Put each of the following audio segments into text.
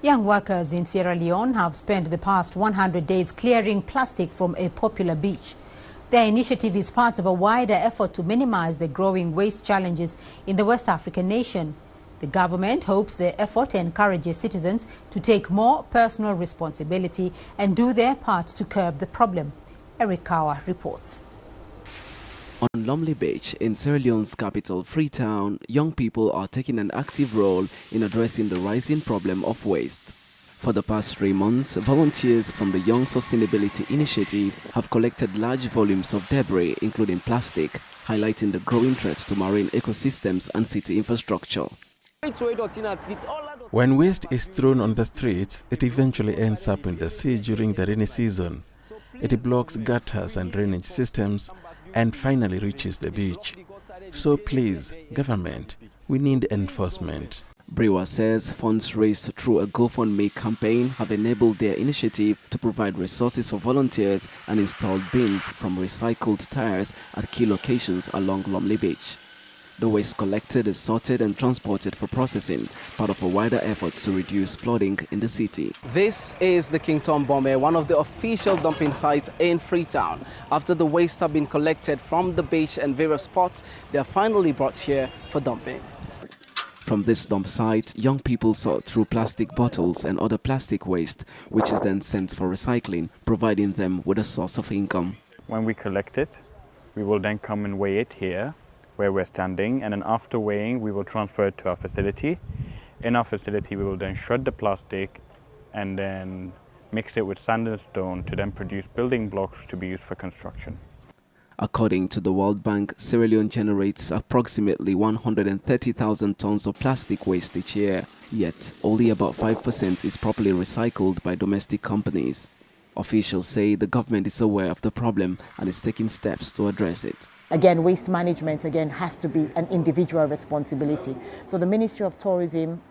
Young workers in Sierra Leone have spent the past 100 days clearing plastic from a popular beach. Their initiative is part of a wider effort to minimize the growing waste challenges in the West African nation. The government hopes the effort encourages citizens to take more personal responsibility and do their part to curb the problem. Eric Kawa reports. On Lumley Beach in Sierra Leone's capital, Freetown, young people are taking an active role in addressing the rising problem of waste. For the past 3 months, volunteers from the Young Sustainability Initiative have collected large volumes of debris, including plastic, highlighting the growing threat to marine ecosystems and city infrastructure. When waste is thrown on the streets, it eventually ends up in the sea during the rainy season. It blocks gutters and drainage systems and finally reaches the beach. So please, government, we need enforcement. Brewer says funds raised through a GoFundMe campaign have enabled their initiative to provide resources for volunteers and install bins from recycled tires at key locations along Lumley Beach. The waste collected is sorted and transported for processing, part of a wider effort to reduce flooding in the city. This is the Kington Bomber, one of the official dumping sites in Freetown. After the waste have been collected from the beach and various spots, they are finally brought here for dumping. From this dump site, young people sort through plastic bottles and other plastic waste, which is then sent for recycling, providing them with a source of income. When we collect it, we will then come and weigh it here, where we're standing, and then after weighing we will transfer it to our facility. In our facility we will then shred the plastic and then mix it with sand and stone to then produce building blocks to be used for construction. According to the World Bank, Sierra Leone generates approximately 130,000 tons of plastic waste each year, yet only about 5% is properly recycled by domestic companies. Officials say the government is aware of the problem and is taking steps to address it. Again, waste management has to be an individual responsibility. So the Ministry of Tourism,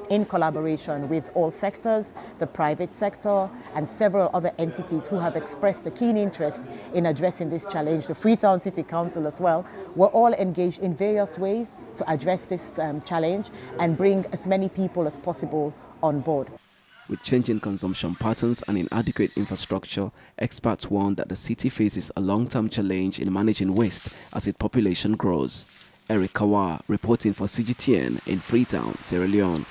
in collaboration with all sectors, the private sector and several other entities who have expressed a keen interest in addressing this challenge, the Freetown City Council as well, we're all engaged in various ways to address this challenge and bring as many people as possible on board. With changing consumption patterns and inadequate infrastructure, experts warn that the city faces a long-term challenge in managing waste as its population grows. Eric Kawa reporting for CGTN in Freetown, Sierra Leone.